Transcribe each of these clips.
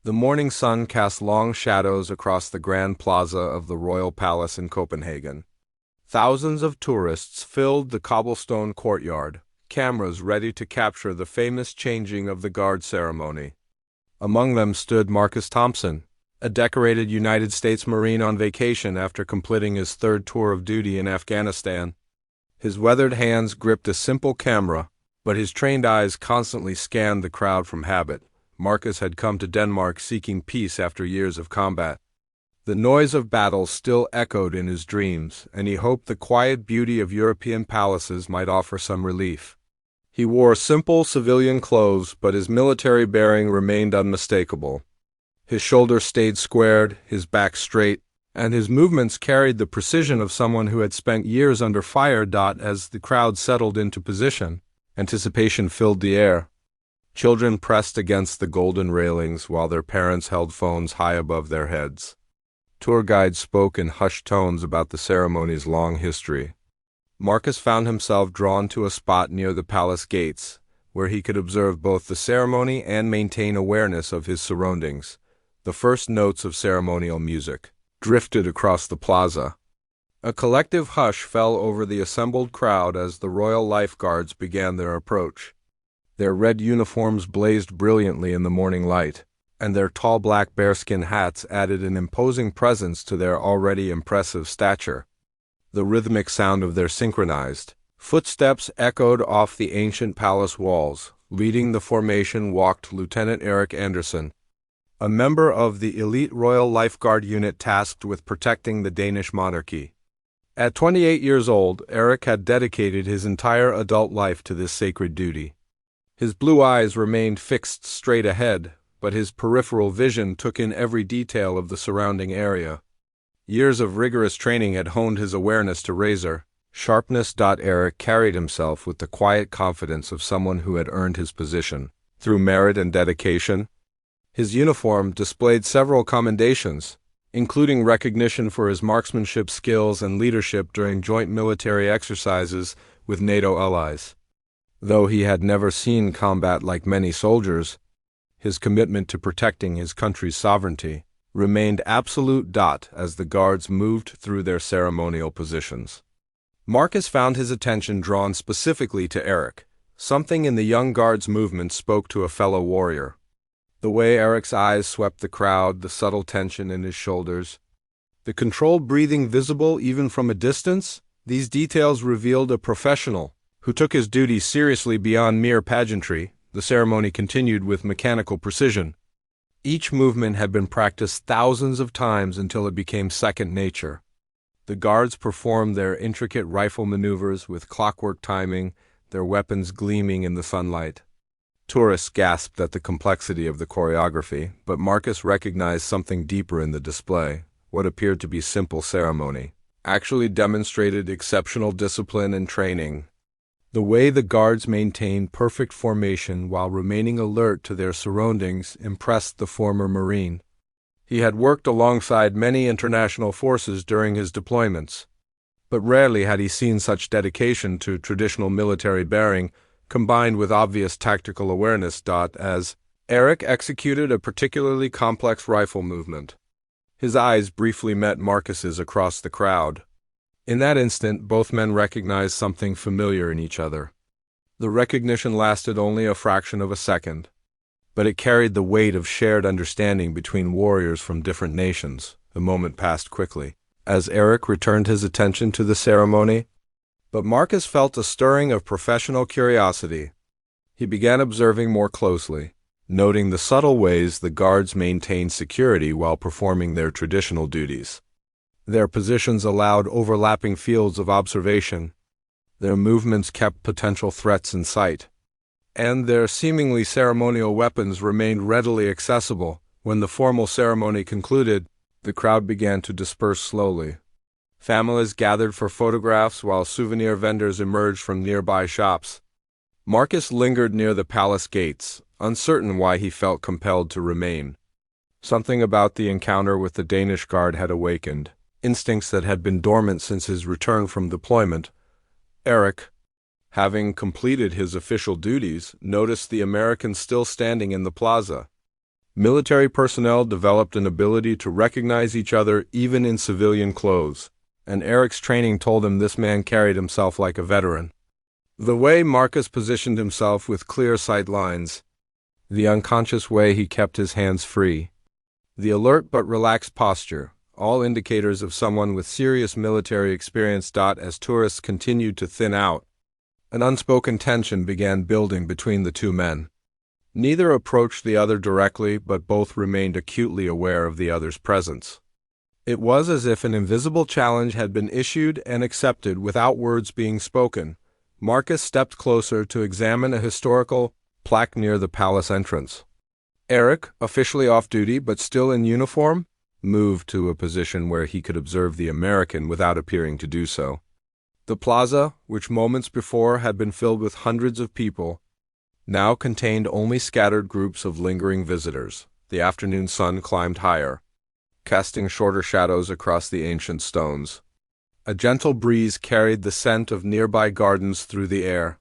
The morning sun cast long shadows across the grand plaza of the royal palace in Copenhagen. Thousands of tourists filled the cobblestone courtyard, cameras ready to capture the famous changing of the guard ceremony. Among them stood Marcus Thompson, a decorated United States Marine on vacation after completing his third tour of duty in Afghanistan. His weathered hands gripped a simple camera, but his trained eyes constantly scanned the crowd from habit. Marcus had come to Denmark seeking peace after years of combat. The noise of battle still echoed in his dreams, and he hoped the quiet beauty of European palaces might offer some relief. He wore simple civilian clothes, but his military bearing remained unmistakable. His shoulders stayed squared, his back straight, and his movements carried the precision of someone who had spent years under fire. As the crowd settled into position, anticipation filled the air. Children pressed against the golden railings while their parents held phones high above their heads. Tour guides spoke in hushed tones about the ceremony's long history. Marcus found himself drawn to a spot near the palace gates, where he could observe both the ceremony and maintain awareness of his surroundings. The first notes of ceremonial music drifted across the plaza. A collective hush fell over the assembled crowd as the royal lifeguards began their approach. Their red uniforms blazed brilliantly in the morning light, and their tall black bearskin hats added an imposing presence to their already impressive stature. The rhythmic sound of their synchronized footsteps echoed off the ancient palace walls. Leading the formation walked Lieutenant Erik Andersen, a member of the elite Royal Lifeguard unit tasked with protecting the Danish monarchy. At 28 years old, Erik had dedicated his entire adult life to this sacred duty. His blue eyes remained fixed straight ahead, but his peripheral vision took in every detail of the surrounding area. Years of rigorous training had honed his awareness to razor sharpness. Erik carried himself with the quiet confidence of someone who had earned his position through merit and dedication. His uniform displayed several commendations, including recognition for his marksmanship skills and leadership during joint military exercises with NATO allies. Though he had never seen combat like many soldiers, his commitment to protecting his country's sovereignty remained absolute. As the guards moved through their ceremonial positions, Marcus found his attention drawn specifically to Erik. Something in the young guard's movement spoke to a fellow warrior. The way Erik's eyes swept the crowd, the subtle tension in his shoulders, the controlled breathing visible even from a distance, these details revealed a professional who took his duties seriously beyond mere pageantry. The ceremony continued with mechanical precision. Each movement had been practiced thousands of times until it became second nature. The guards performed their intricate rifle maneuvers with clockwork timing, their weapons gleaming in the sunlight. Tourists gasped at the complexity of the choreography, but Marcus recognized something deeper in the display. What appeared to be simple ceremony actually demonstrated exceptional discipline and training. The way the guards maintained perfect formation while remaining alert to their surroundings impressed the former Marine. He had worked alongside many international forces during his deployments, but rarely had he seen such dedication to traditional military bearing combined with obvious tactical awareness. As Erik executed a particularly complex rifle movement, his eyes briefly met Marcus's across the crowd. In that instant, both men recognized something familiar in each other. The recognition lasted only a fraction of a second, but it carried the weight of shared understanding between warriors from different nations. The moment passed quickly, as Erik returned his attention to the ceremony, but Marcus felt a stirring of professional curiosity. He began observing more closely, noting the subtle ways the guards maintained security while performing their traditional duties. Their positions allowed overlapping fields of observation. Their movements kept potential threats in sight, and their seemingly ceremonial weapons remained readily accessible. When the formal ceremony concluded, the crowd began to disperse slowly. Families gathered for photographs while souvenir vendors emerged from nearby shops. Marcus lingered near the palace gates, uncertain why he felt compelled to remain. Something about the encounter with the Danish guard had awakened instincts that had been dormant since his return from deployment. Erik, having completed his official duties, noticed the Americans still standing in the plaza. Military personnel developed an ability to recognize each other even in civilian clothes, and Eric's training told him this man carried himself like a veteran. The way Marcus positioned himself with clear sight lines, the unconscious way he kept his hands free, the alert but relaxed posture, all indicators of someone with serious military experience. As tourists continued to thin out, an unspoken tension began building between the two men. Neither approached the other directly, but both remained acutely aware of the other's presence. It was as if an invisible challenge had been issued and accepted without words being spoken. Marcus stepped closer to examine a historical plaque near the palace entrance. Eric, officially off duty but still in uniform, moved to a position where he could observe the American without appearing to do so. The plaza, which moments before had been filled with hundreds of people, now contained only scattered groups of lingering visitors. The afternoon sun climbed higher, casting shorter shadows across the ancient stones. A gentle breeze carried the scent of nearby gardens through the air.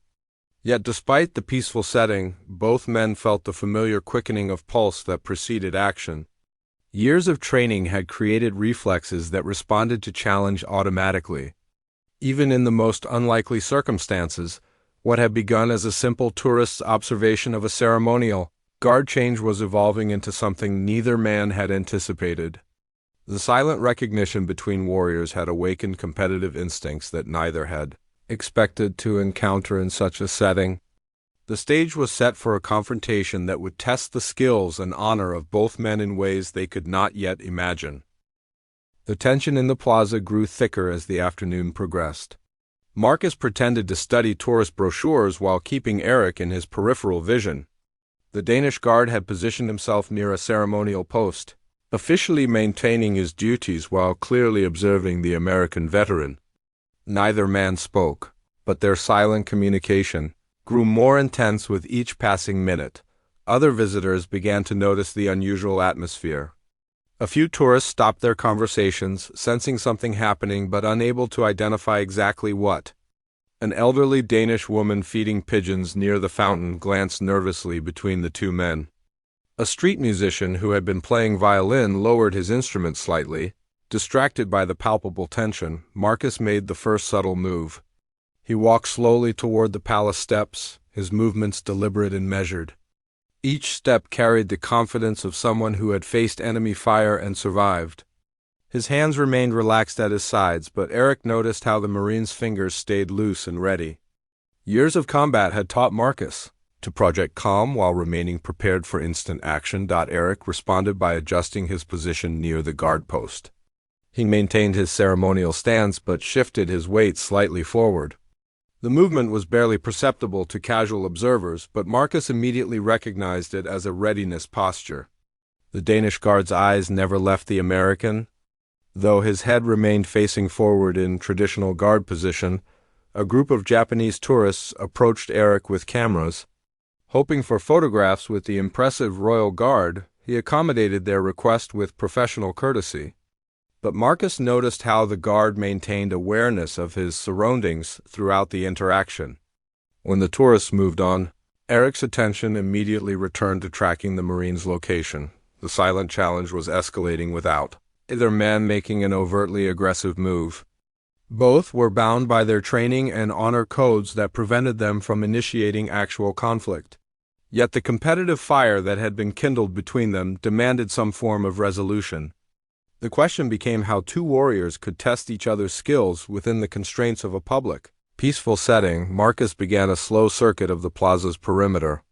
Yet despite the peaceful setting, both men felt the familiar quickening of pulse that preceded action. Years of training had created reflexes that responded to challenge automatically. Even in the most unlikely circumstances, what had begun as a simple tourist's observation of a ceremonial guard change was evolving into something neither man had anticipated. The silent recognition between warriors had awakened competitive instincts that neither had expected to encounter in such a setting. The stage was set for a confrontation that would test the skills and honor of both men in ways they could not yet imagine. The tension in the plaza grew thicker as the afternoon progressed. Marcus pretended to study tourist brochures while keeping Eric in his peripheral vision. The Danish guard had positioned himself near a ceremonial post, officially maintaining his duties while clearly observing the American veteran. Neither man spoke, but their silent communication grew more intense with each passing minute. Other visitors began to notice the unusual atmosphere. A few tourists stopped their conversations, sensing something happening but unable to identify exactly what. An elderly Danish woman feeding pigeons near the fountain glanced nervously between the two men. A street musician who had been playing violin lowered his instrument slightly. Distracted by the palpable tension, Marcus made the first subtle move. He walked slowly toward the palace steps, his movements deliberate and measured. Each step carried the confidence of someone who had faced enemy fire and survived. His hands remained relaxed at his sides, but Eric noticed how the Marine's fingers stayed loose and ready. Years of combat had taught Marcus to project calm while remaining prepared for instant action. Eric responded by adjusting his position near the guard post. He maintained his ceremonial stance but shifted his weight slightly forward. The movement was barely perceptible to casual observers, but Marcus immediately recognized it as a readiness posture. The Danish guard's eyes never left the American. Though his head remained facing forward in traditional guard position, a group of Japanese tourists approached Eric with cameras. Hoping for photographs with the impressive royal guard, he accommodated their request with professional courtesy. But Marcus noticed how the guard maintained awareness of his surroundings throughout the interaction. When the tourists moved on, Eric's attention immediately returned to tracking the Marine's location. The silent challenge was escalating without either man making an overtly aggressive move. Both were bound by their training and honor codes that prevented them from initiating actual conflict. Yet the competitive fire that had been kindled between them demanded some form of resolution. The question became how two warriors could test each other's skills within the constraints of a public, peaceful setting. Marcus began a slow circuit of the plaza's perimeter.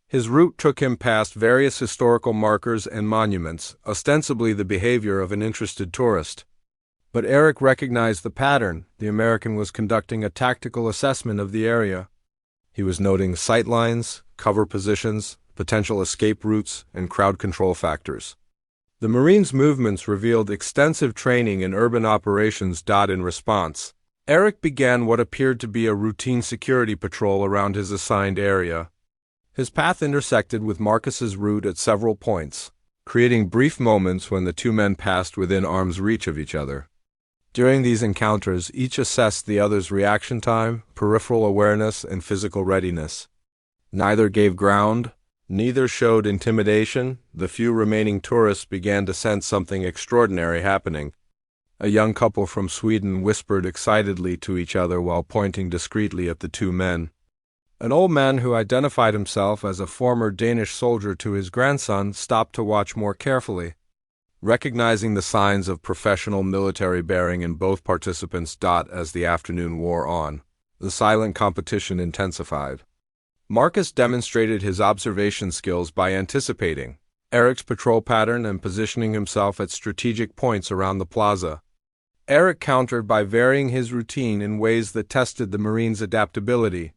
His route took him past various historical markers and monuments, ostensibly the behavior of an interested tourist. But Eric recognized the pattern. The American was conducting a tactical assessment of the area. He was noting sight lines, cover positions, potential escape routes, and crowd control factors. The Marine's movements revealed extensive training in urban operations. In response, Eric began what appeared to be a routine security patrol around his assigned area. His path intersected with Marcus's route at several points, creating brief moments when the two men passed within arm's reach of each other. During these encounters, each assessed the other's reaction time, peripheral awareness, and physical readiness. Neither gave ground, Neither showed intimidation. The few remaining tourists began to sense something extraordinary happening. A young couple from Sweden whispered excitedly to each other while pointing discreetly at the two men. An old man who identified himself as a former Danish soldier to his grandson stopped to watch more carefully. Recognizing the signs of professional military bearing in both participants. As the afternoon wore on, the silent competition intensified. Marcus demonstrated his observation skills by anticipating Eric's patrol pattern and positioning himself at strategic points around the plaza. Eric countered by varying his routine in ways that tested the Marines' adaptability.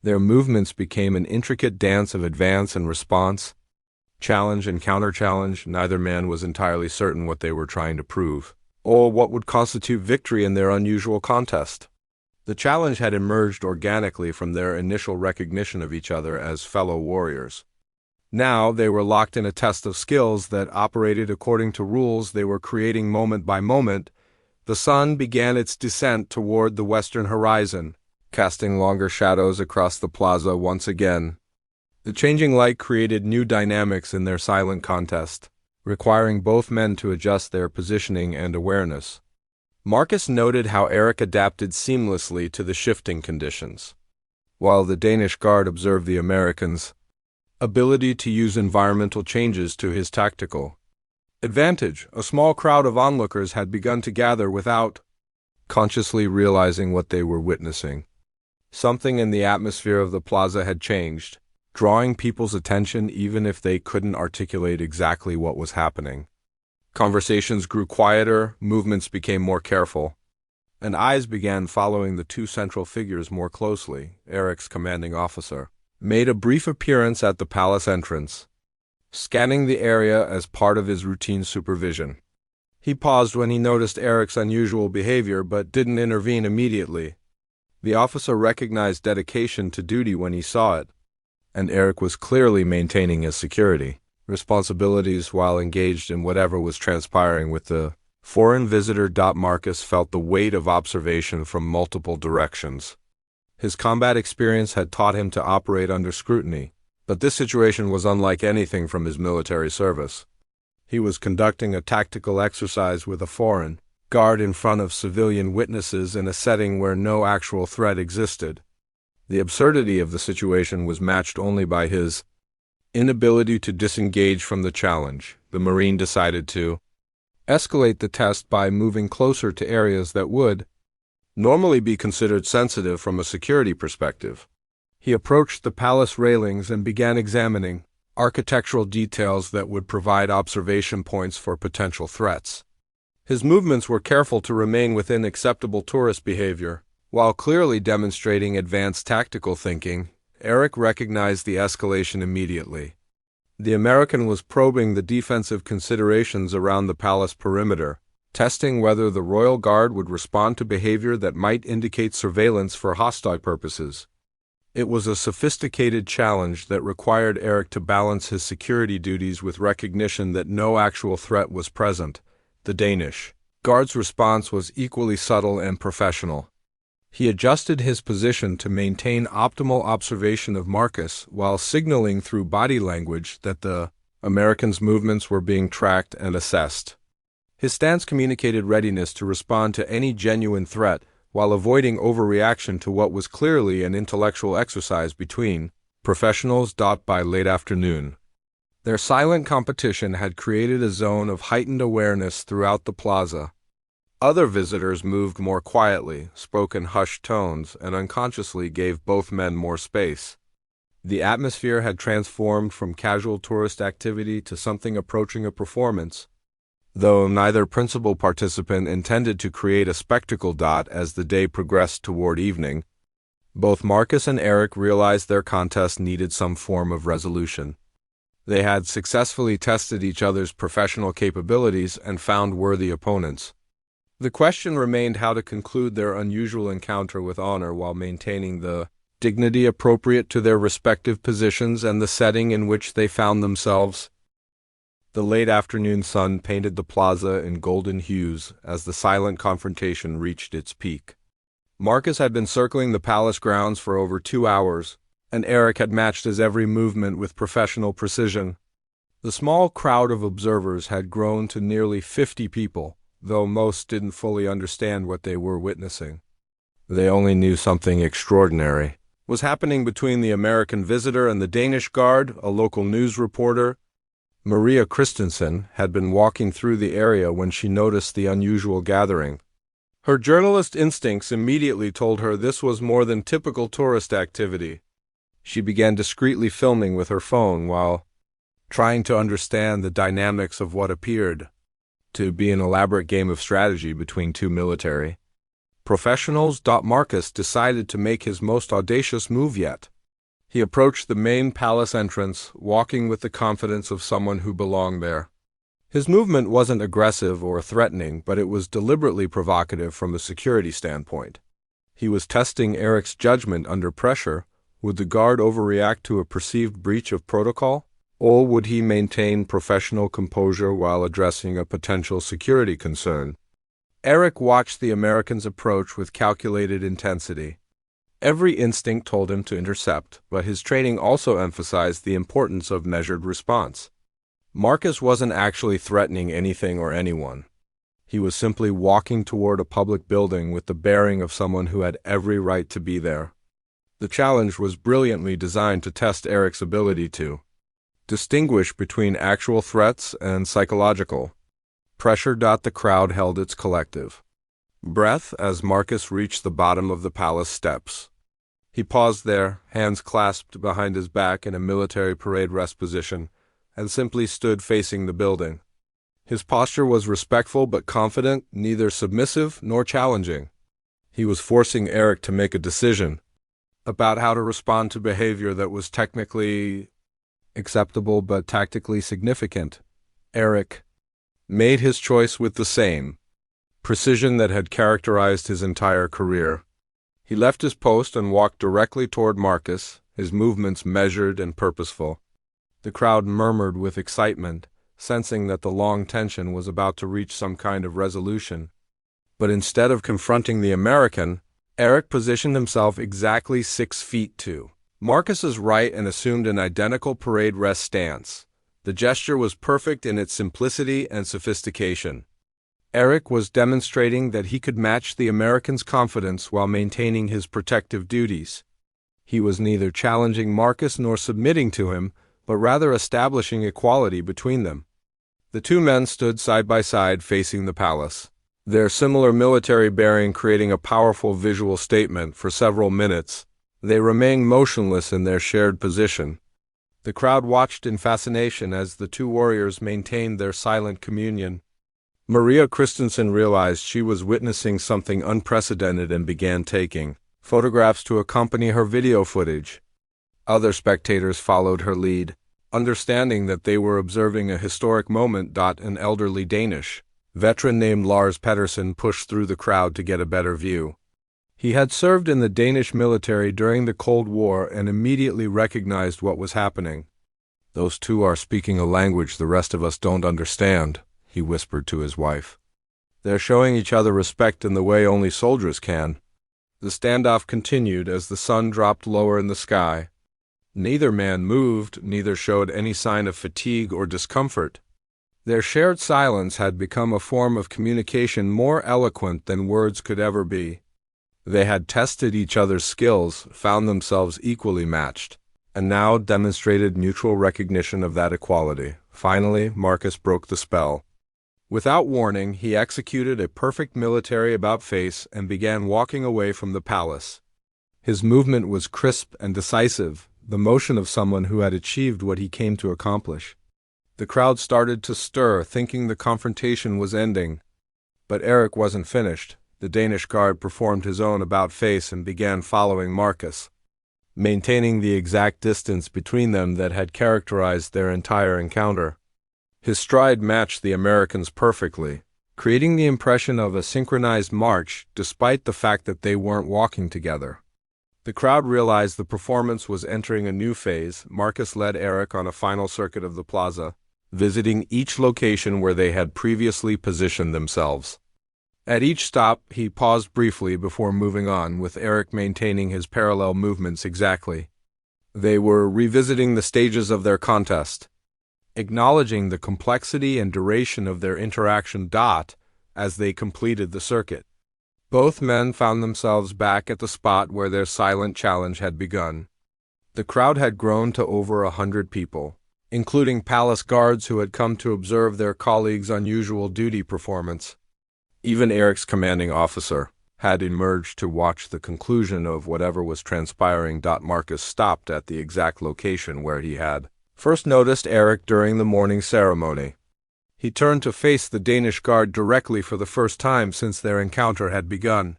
Their movements became an intricate dance of advance and response, challenge and counter-challenge. Neither man was entirely certain what they were trying to prove, or what would constitute victory in their unusual contest. The challenge had emerged organically from their initial recognition of each other as fellow warriors. Now they were locked in a test of skills that operated according to rules they were creating moment by moment. The sun began its descent toward the western horizon, casting longer shadows across the plaza once again. The changing light created new dynamics in their silent contest, requiring both men to adjust their positioning and awareness. Marcus noted how Eric adapted seamlessly to the shifting conditions, while the Danish guard observed the Americans' ability to use environmental changes to his tactical advantage. A small crowd of onlookers had begun to gather without consciously realizing what they were witnessing. Something in the atmosphere of the plaza had changed, drawing people's attention even if they couldn't articulate exactly what was happening. Conversations grew quieter, movements became more careful, and eyes began following the two central figures more closely. Eric's commanding officer made a brief appearance at the palace entrance, scanning the area as part of his routine supervision. He paused when he noticed Eric's unusual behavior but didn't intervene immediately. The officer recognized dedication to duty when he saw it, and Eric was clearly maintaining his security responsibilities while engaged in whatever was transpiring with the foreign visitor. Marcus felt the weight of observation from multiple directions. His combat experience had taught him to operate under scrutiny, but this situation was unlike anything from his military service. He was conducting a tactical exercise with a foreign guard in front of civilian witnesses in a setting where no actual threat existed. The absurdity of the situation was matched only by his inability to disengage from the challenge. The Marine decided to escalate the test by moving closer to areas that would normally be considered sensitive from a security perspective. He approached the palace railings and began examining architectural details that would provide observation points for potential threats. His movements were careful to remain within acceptable tourist behavior, while clearly demonstrating advanced tactical thinking. Eric recognized the escalation immediately. The American was probing the defensive considerations around the palace perimeter, testing whether the royal guard would respond to behavior that might indicate surveillance for hostile purposes. It was a sophisticated challenge that required Eric to balance his security duties with recognition that no actual threat was present. The Danish guard's response was equally subtle and professional. He adjusted his position to maintain optimal observation of Marcus while signaling through body language that the American's movements were being tracked and assessed. His stance communicated readiness to respond to any genuine threat while avoiding overreaction to what was clearly an intellectual exercise between professionals. By late afternoon, their silent competition had created a zone of heightened awareness throughout the plaza. Other visitors moved more quietly, spoke in hushed tones, and unconsciously gave both men more space. The atmosphere had transformed from casual tourist activity to something approaching a performance, though neither principal participant intended to create a spectacle. As the day progressed toward evening, both Marcus and Eric realized their contest needed some form of resolution. They had successfully tested each other's professional capabilities and found worthy opponents. The question remained how to conclude their unusual encounter with honor while maintaining the dignity appropriate to their respective positions and the setting in which they found themselves. The late afternoon sun painted the plaza in golden hues as the silent confrontation reached its peak. Marcus had been circling the palace grounds for over 2 hours, and Eric had matched his every movement with professional precision. The small crowd of observers had grown to nearly 50 people, though most didn't fully understand what they were witnessing. They only knew something extraordinary was happening between the American visitor and the Danish guard. A local news reporter, Maria Christensen, had been walking through the area when she noticed the unusual gathering. Her journalist instincts immediately told her this was more than typical tourist activity. She began discreetly filming with her phone while trying to understand the dynamics of what appeared to be an elaborate game of strategy between two military professionals. Marcus decided to make his most audacious move yet. He approached the main palace entrance, walking with the confidence of someone who belonged there. His movement wasn't aggressive or threatening, but it was deliberately provocative from a security standpoint. He was testing Eric's judgment under pressure. Would the guard overreact to a perceived breach of protocol? Or would he maintain professional composure while addressing a potential security concern? Eric watched the American's approach with calculated intensity. Every instinct told him to intercept, but his training also emphasized the importance of measured response. Marcus wasn't actually threatening anything or anyone. He was simply walking toward a public building with the bearing of someone who had every right to be there. The challenge was brilliantly designed to test Eric's ability to distinguish between actual threats and psychological pressure. The crowd held its collective breath as Marcus reached the bottom of the palace steps. He paused there, hands clasped behind his back in a military parade rest position, and simply stood facing the building. His posture was respectful but confident, neither submissive nor challenging. He was forcing Eric to make a decision about how to respond to behavior that was technically acceptable but tactically significant. Eric made his choice with the same precision that had characterized his entire career. He left his post and walked directly toward Marcus, his movements measured and purposeful. The crowd murmured with excitement, sensing that the long tension was about to reach some kind of resolution. But instead of confronting the American, Eric positioned himself exactly 6 feet to Marcus's right and assumed an identical parade rest stance. The gesture was perfect in its simplicity and sophistication. Eric was demonstrating that he could match the American's confidence while maintaining his protective duties. He was neither challenging Marcus nor submitting to him, but rather establishing equality between them. The two men stood side by side facing the palace, their similar military bearing creating a powerful visual statement. For several minutes, they remained motionless in their shared position. The crowd watched in fascination as the two warriors maintained their silent communion. Maria Christensen realized she was witnessing something unprecedented and began taking photographs to accompany her video footage. Other spectators followed her lead, understanding that they were observing a historic moment. An elderly Danish veteran named Lars Pedersen pushed through the crowd to get a better view. He had served in the Danish military during the Cold War and immediately recognized what was happening. "Those two are speaking a language the rest of us don't understand," he whispered to his wife. "They're showing each other respect in the way only soldiers can." The standoff continued as the sun dropped lower in the sky. Neither man moved, neither showed any sign of fatigue or discomfort. Their shared silence had become a form of communication more eloquent than words could ever be. They had tested each other's skills, found themselves equally matched, and now demonstrated mutual recognition of that equality. Finally, Marcus broke the spell. Without warning, he executed a perfect military about-face and began walking away from the palace. His movement was crisp and decisive, the motion of someone who had achieved what he came to accomplish. The crowd started to stir, thinking the confrontation was ending. But Eric wasn't finished. The Danish guard performed his own about-face and began following Marcus, maintaining the exact distance between them that had characterized their entire encounter. His stride matched the American's perfectly, creating the impression of a synchronized march despite the fact that they weren't walking together. The crowd realized the performance was entering a new phase. Marcus led Eric on a final circuit of the plaza, visiting each location where they had previously positioned themselves. At each stop, he paused briefly before moving on, with Eric maintaining his parallel movements exactly. They were revisiting the stages of their contest, acknowledging the complexity and duration of their interaction. As they completed the circuit, both men found themselves back at the spot where their silent challenge had begun. The crowd had grown to over 100 people, including palace guards who had come to observe their colleagues' unusual duty performance. Even Eric's commanding officer had emerged to watch the conclusion of whatever was transpiring. Marcus stopped at the exact location where he had first noticed Eric during the morning ceremony. He turned to face the Danish guard directly for the first time since their encounter had begun.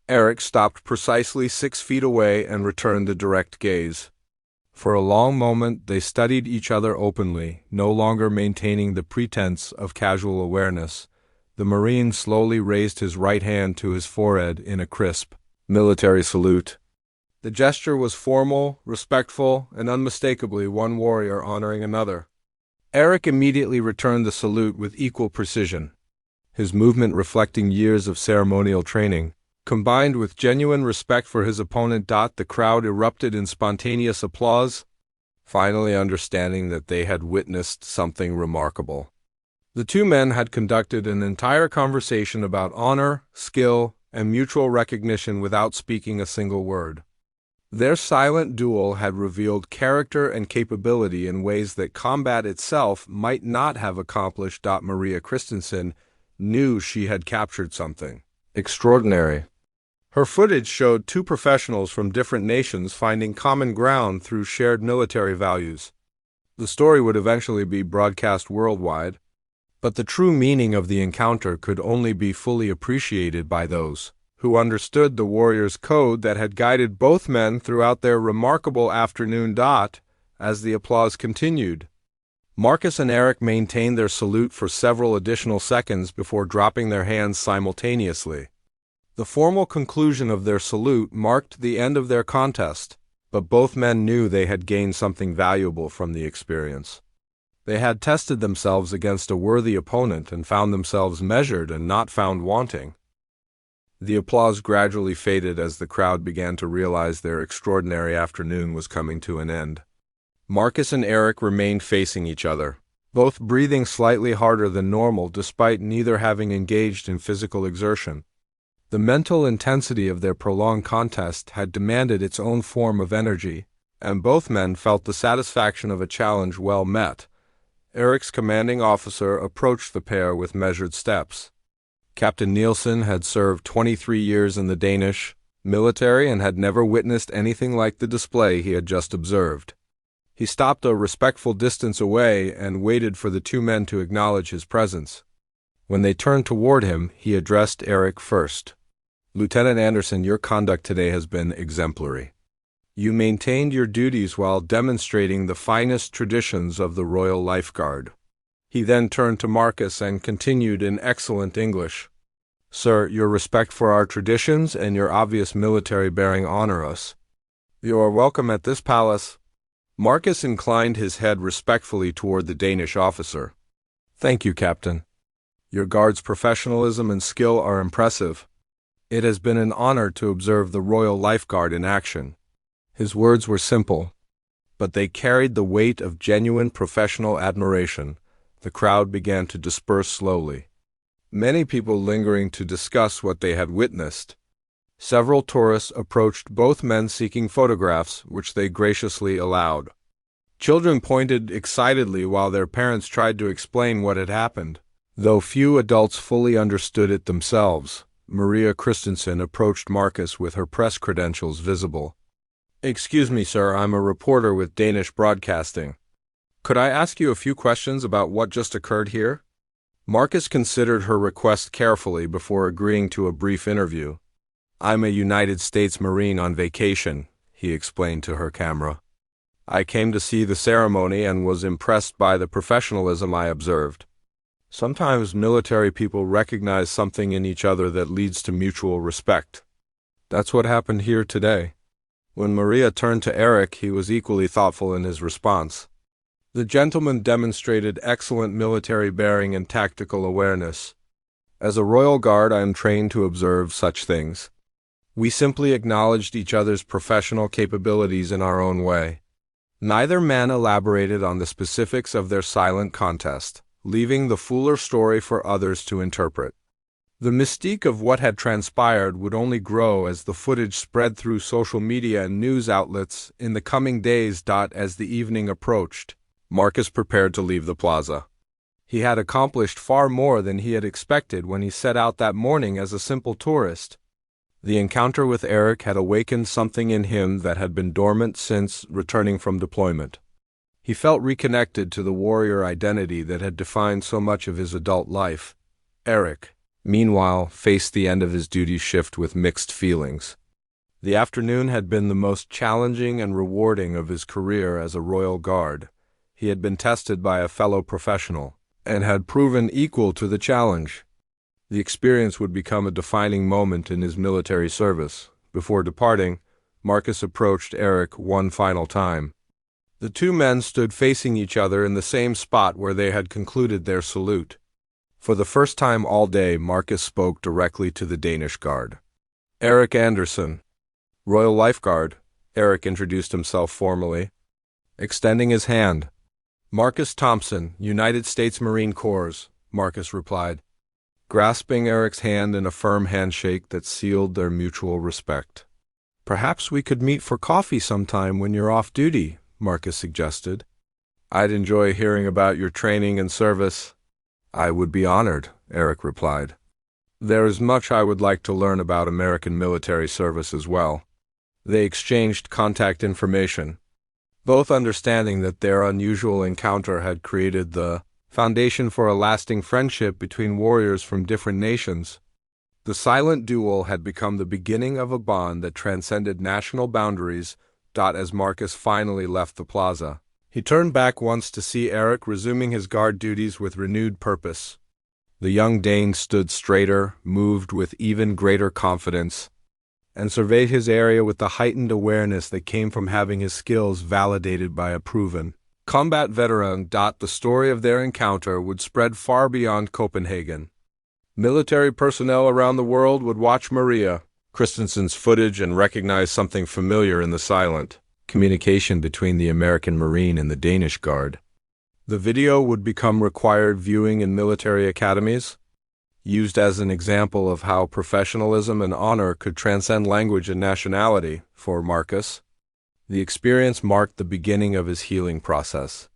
Eric stopped precisely 6 feet away and returned the direct gaze. For a long moment they studied each other openly, no longer maintaining the pretense of casual awareness. The Marine slowly raised his right hand to his forehead in a crisp, military salute. The gesture was formal, respectful, and unmistakably one warrior honoring another. Eric immediately returned the salute with equal precision, his movement reflecting years of ceremonial training, combined with genuine respect for his opponent. The crowd erupted in spontaneous applause, finally understanding that they had witnessed something remarkable. The two men had conducted an entire conversation about honor, skill, and mutual recognition without speaking a single word. Their silent duel had revealed character and capability in ways that combat itself might not have accomplished. Maria Christensen knew she had captured something extraordinary. Her footage showed two professionals from different nations finding common ground through shared military values. The story would eventually be broadcast worldwide, but the true meaning of the encounter could only be fully appreciated by those who understood the warrior's code that had guided both men throughout their remarkable afternoon. As the applause continued, Marcus and Eric maintained their salute for several additional seconds before dropping their hands simultaneously. The formal conclusion of their salute marked the end of their contest, but both men knew they had gained something valuable from the experience. They had tested themselves against a worthy opponent and found themselves measured and not found wanting. The applause gradually faded as the crowd began to realize their extraordinary afternoon was coming to an end. Marcus and Eric remained facing each other, both breathing slightly harder than normal despite neither having engaged in physical exertion. The mental intensity of their prolonged contest had demanded its own form of energy, and both men felt the satisfaction of a challenge well met. Eric's commanding officer approached the pair with measured steps. Captain Nielsen had served 23 years in the Danish military and had never witnessed anything like the display he had just observed. He stopped a respectful distance away and waited for the two men to acknowledge his presence. When they turned toward him, he addressed Eric first. "Lieutenant Anderson, your conduct today has been exemplary. You maintained your duties while demonstrating the finest traditions of the Royal Life Guard." He then turned to Marcus and continued in excellent English. "Sir, your respect for our traditions and your obvious military bearing honor us. You are welcome at this palace." Marcus inclined his head respectfully toward the Danish officer. "Thank you, Captain. Your guard's professionalism and skill are impressive. It has been an honor to observe the Royal Life Guard in action." His words were simple, but they carried the weight of genuine professional admiration. The crowd began to disperse slowly, many people lingering to discuss what they had witnessed. Several tourists approached both men seeking photographs, which they graciously allowed. Children pointed excitedly while their parents tried to explain what had happened. Though few adults fully understood it themselves, Maria Christensen approached Marcus with her press credentials visible. "Excuse me, sir, I'm a reporter with Danish Broadcasting. Could I ask you a few questions about what just occurred here?" Marcus considered her request carefully before agreeing to a brief interview. "I'm a United States Marine on vacation," he explained to her camera. "I came to see the ceremony and was impressed by the professionalism I observed. Sometimes military people recognize something in each other that leads to mutual respect. That's what happened here today." When Maria turned to Eric, he was equally thoughtful in his response. The gentleman demonstrated excellent military bearing and tactical awareness. "As a Royal Guard, I am trained to observe such things." We simply acknowledged each other's professional capabilities in our own way. Neither man elaborated on the specifics of their silent contest, leaving the fuller story for others to interpret. The mystique of what had transpired would only grow as the footage spread through social media and news outlets in the coming days. As the evening approached, Marcus prepared to leave the plaza. He had accomplished far more than he had expected when he set out that morning as a simple tourist. The encounter with Eric had awakened something in him that had been dormant since returning from deployment. He felt reconnected to the warrior identity that had defined so much of his adult life. Eric, meanwhile, faced the end of his duty shift with mixed feelings. The afternoon had been the most challenging and rewarding of his career as a Royal Guard. He had been tested by a fellow professional, and had proven equal to the challenge. The experience would become a defining moment in his military service. Before departing, Marcus approached Eric one final time. The two men stood facing each other in the same spot where they had concluded their salute. For the first time all day, Marcus spoke directly to the Danish guard. "Eric Anderson, Royal Lifeguard," Eric introduced himself formally, extending his hand. "Marcus Thompson, United States Marine Corps," Marcus replied, grasping Eric's hand in a firm handshake that sealed their mutual respect. "Perhaps we could meet for coffee sometime when you're off duty," Marcus suggested. "I'd enjoy hearing about your training and service." "I would be honored," Eric replied. "There is much I would like to learn about American military service as well." They exchanged contact information, both understanding that their unusual encounter had created the foundation for a lasting friendship between warriors from different nations. The silent duel had become the beginning of a bond that transcended national boundaries. As Marcus finally left the plaza, he turned back once to see Eric resuming his guard duties with renewed purpose. The young Dane stood straighter, moved with even greater confidence, and surveyed his area with the heightened awareness that came from having his skills validated by a proven combat veteran. The story of their encounter would spread far beyond Copenhagen. Military personnel around the world would watch Maria Christensen's footage and recognize something familiar in the silent communication between the American Marine and the Danish Guard. The video would become required viewing in military academies, used as an example of how professionalism and honor could transcend language and nationality. For Marcus, the experience marked the beginning of his healing process.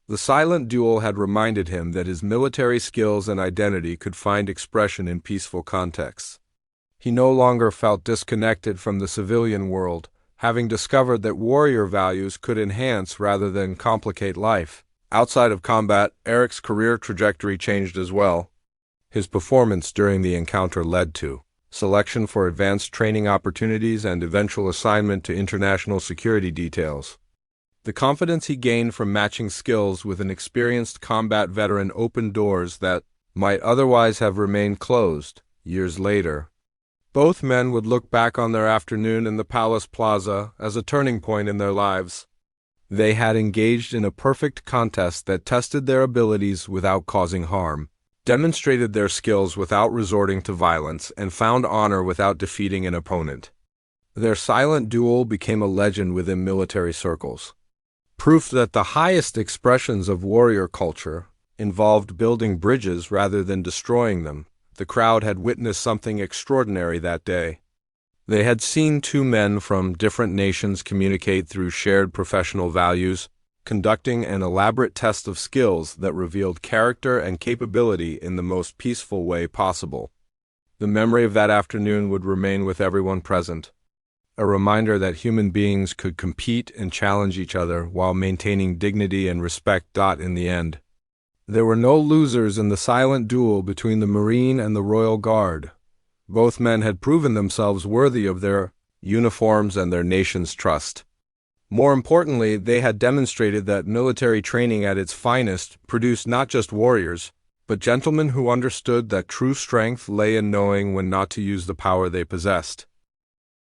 The silent duel had reminded him that his military skills and identity could find expression in peaceful contexts. He no longer felt disconnected from the civilian world, having discovered that warrior values could enhance rather than complicate life. Outside of combat, Eric's career trajectory changed as well. His performance during the encounter led to selection for advanced training opportunities and eventual assignment to international security details. The confidence he gained from matching skills with an experienced combat veteran opened doors that might otherwise have remained closed. Years later, both men would look back on their afternoon in the Palace Plaza as a turning point in their lives. They had engaged in a perfect contest that tested their abilities without causing harm, demonstrated their skills without resorting to violence, and found honor without defeating an opponent. Their silent duel became a legend within military circles, proof that the highest expressions of warrior culture involved building bridges rather than destroying them. The crowd had witnessed something extraordinary that day. They had seen two men from different nations communicate through shared professional values, conducting an elaborate test of skills that revealed character and capability in the most peaceful way possible. The memory of that afternoon would remain with everyone present, a reminder that human beings could compete and challenge each other while maintaining dignity and respect. In the end, there were no losers in the silent duel between the Marine and the Royal Guard. Both men had proven themselves worthy of their uniforms and their nation's trust. More importantly, they had demonstrated that military training at its finest produced not just warriors, but gentlemen who understood that true strength lay in knowing when not to use the power they possessed.